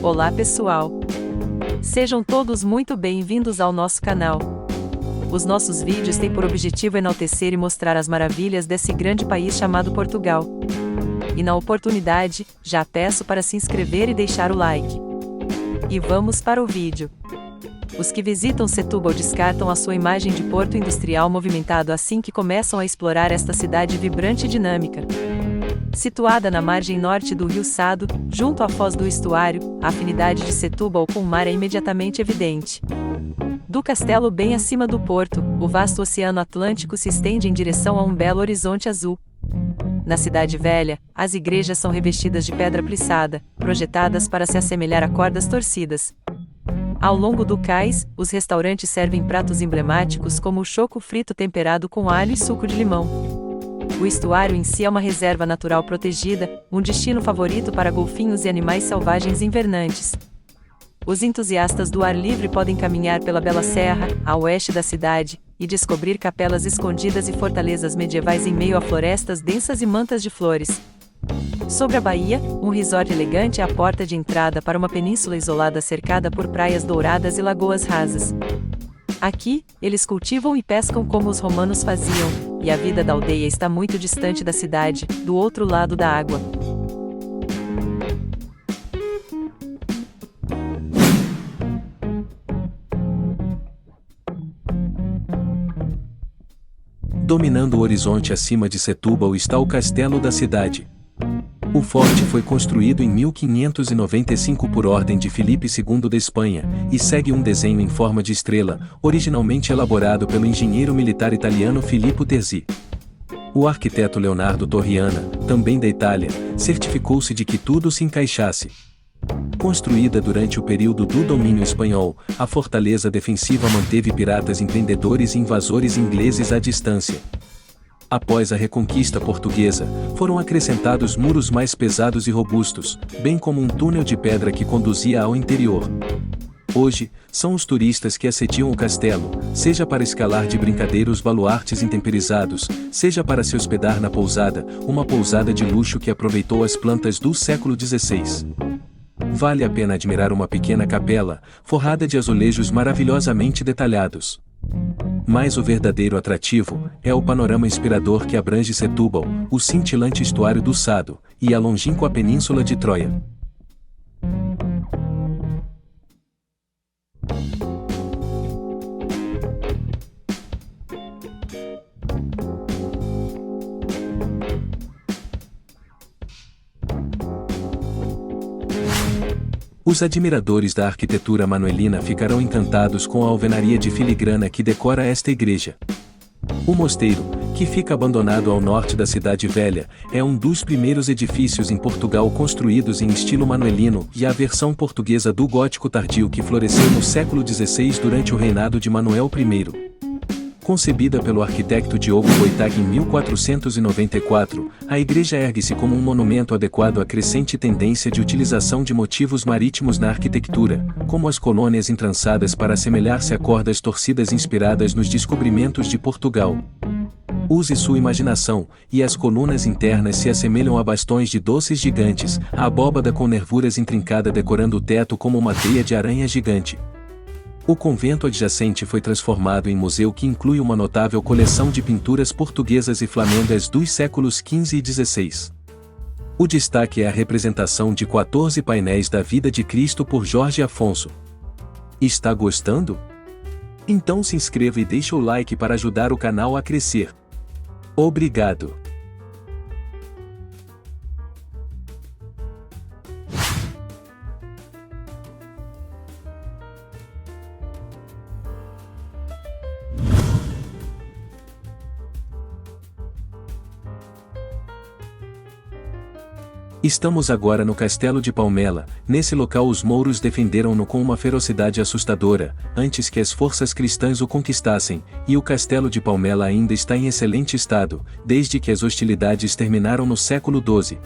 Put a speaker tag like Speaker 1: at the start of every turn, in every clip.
Speaker 1: Olá pessoal! Sejam todos muito bem-vindos ao nosso canal. Os nossos vídeos têm por objetivo enaltecer e mostrar as maravilhas desse grande país chamado Portugal. E na oportunidade, já peço para se inscrever e deixar o like. E vamos para o vídeo. Os que visitam Setúbal descartam a sua imagem de porto industrial movimentado assim que começam a explorar esta cidade vibrante e dinâmica. Situada na margem norte do rio Sado, junto à foz do estuário, a afinidade de Setúbal com o mar é imediatamente evidente. Do castelo bem acima do porto, o vasto Oceano Atlântico se estende em direção a um belo horizonte azul. Na Cidade Velha, as igrejas são revestidas de pedra plissada, projetadas para se assemelhar a cordas torcidas. Ao longo do cais, os restaurantes servem pratos emblemáticos como o choco frito temperado com alho e suco de limão. O estuário em si é uma reserva natural protegida, um destino favorito para golfinhos e animais selvagens invernantes. Os entusiastas do ar livre podem caminhar pela bela serra, a oeste da cidade, e descobrir capelas escondidas e fortalezas medievais em meio a florestas densas e mantas de flores. Sobre a baía, um resort elegante é a porta de entrada para uma península isolada cercada por praias douradas e lagoas rasas. Aqui, eles cultivam e pescam como os romanos faziam, e a vida da aldeia está muito distante da cidade, do outro lado da água.
Speaker 2: Dominando o horizonte acima de Setúbal está o castelo da cidade. O forte foi construído em 1595 por ordem de Filipe II da Espanha, e segue um desenho em forma de estrela, originalmente elaborado pelo engenheiro militar italiano Filippo Terzi. O arquiteto Leonardo Torriana, também da Itália, certificou-se de que tudo se encaixasse. Construída durante o período do domínio espanhol, a fortaleza defensiva manteve piratas empreendedores e invasores ingleses à distância. Após a reconquista portuguesa, foram acrescentados muros mais pesados e robustos, bem como um túnel de pedra que conduzia ao interior. Hoje, são os turistas que assediam o castelo, seja para escalar de brincadeiros baluartes intemperizados, seja para se hospedar na pousada, uma pousada de luxo que aproveitou as plantas do século XVI. Vale a pena admirar uma pequena capela, forrada de azulejos maravilhosamente detalhados. Mas o verdadeiro atrativo é o panorama inspirador que abrange Setúbal, o cintilante estuário do Sado, e a longínqua península de Troia. Os admiradores da arquitetura manuelina ficarão encantados com a alvenaria de filigrana que decora esta igreja. O mosteiro, que fica abandonado ao norte da Cidade Velha, é um dos primeiros edifícios em Portugal construídos em estilo manuelino e a versão portuguesa do gótico tardio que floresceu no século XVI durante o reinado de Manuel I. Concebida pelo arquiteto Diogo Boitag em 1494, a igreja ergue-se como um monumento adequado à crescente tendência de utilização de motivos marítimos na arquitetura, como as colônias entrançadas para assemelhar-se a cordas torcidas inspiradas nos descobrimentos de Portugal. Use sua imaginação, e as colunas internas se assemelham a bastões de doces gigantes, a abóbada com nervuras intrincada decorando o teto como uma teia de aranha gigante. O convento adjacente foi transformado em museu que inclui uma notável coleção de pinturas portuguesas e flamengas dos séculos XV e XVI. O destaque é a representação de 14 painéis da vida de Cristo por Jorge Afonso. Está gostando? Então se inscreva e deixe o like para ajudar o canal a crescer. Obrigado! Estamos agora no Castelo de Palmela. Nesse local os mouros defenderam-no com uma ferocidade assustadora, antes que as forças cristãs o conquistassem, e o Castelo de Palmela ainda está em excelente estado, desde que as hostilidades terminaram no século XII.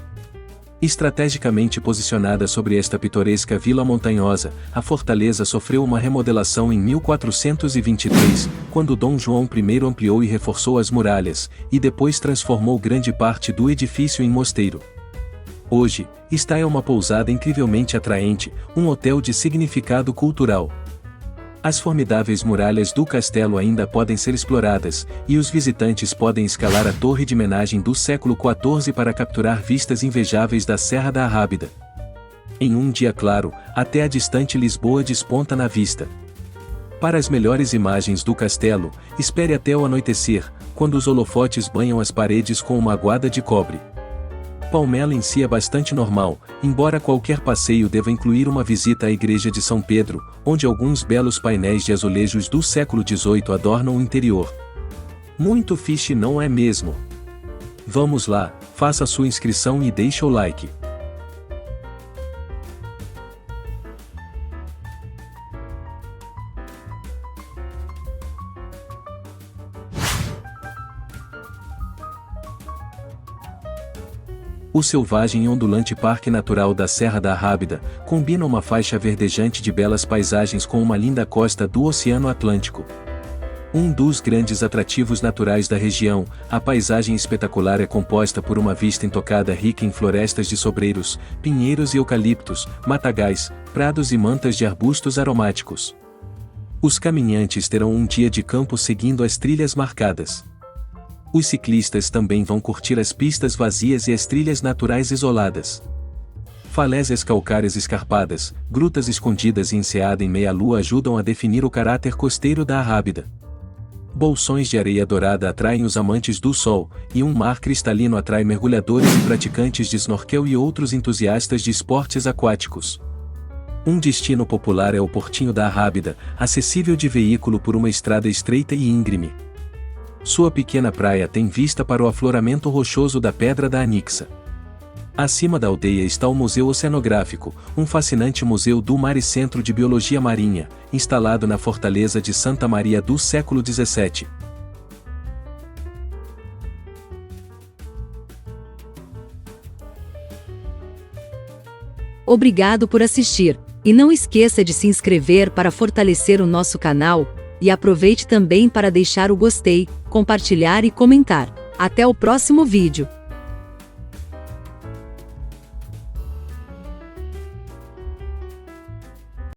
Speaker 2: Estrategicamente posicionada sobre esta pitoresca vila montanhosa, a fortaleza sofreu uma remodelação em 1423, quando Dom João I ampliou e reforçou as muralhas, e depois transformou grande parte do edifício em mosteiro. Hoje, esta é uma pousada incrivelmente atraente, um hotel de significado cultural. As formidáveis muralhas do castelo ainda podem ser exploradas, e os visitantes podem escalar a torre de homenagem do século XIV para capturar vistas invejáveis da Serra da Arrábida. Em um dia claro, até a distante Lisboa desponta na vista. Para as melhores imagens do castelo, espere até o anoitecer, quando os holofotes banham as paredes com uma aguada de cobre. Palmela em si é bastante normal, embora qualquer passeio deva incluir uma visita à igreja de São Pedro, onde alguns belos painéis de azulejos do século XVIII adornam o interior. Muito fixe, não é mesmo? Vamos lá, faça sua inscrição e deixe o like. O selvagem e ondulante Parque Natural da Serra da Arrábida combina uma faixa verdejante de belas paisagens com uma linda costa do Oceano Atlântico. Um dos grandes atrativos naturais da região, a paisagem espetacular é composta por uma vista intocada rica em florestas de sobreiros, pinheiros e eucaliptos, matagais, prados e mantas de arbustos aromáticos. Os caminhantes terão um dia de campo seguindo as trilhas marcadas. Os ciclistas também vão curtir as pistas vazias e as trilhas naturais isoladas. Falésias calcárias escarpadas, grutas escondidas e enseada em meia-lua ajudam a definir o caráter costeiro da Arrábida. Bolsões de areia dourada atraem os amantes do sol, e um mar cristalino atrai mergulhadores e praticantes de snorkel e outros entusiastas de esportes aquáticos. Um destino popular é o Portinho da Arrábida, acessível de veículo por uma estrada estreita e íngreme. Sua pequena praia tem vista para o afloramento rochoso da Pedra da Anixa. Acima da aldeia está o Museu Oceanográfico, um fascinante museu do mar e centro de biologia marinha, instalado na fortaleza de Santa Maria do século XVII.
Speaker 3: Obrigado por assistir, e não esqueça de se inscrever para fortalecer o nosso canal, e aproveite também para deixar o gostei, compartilhar e comentar. Até o próximo vídeo.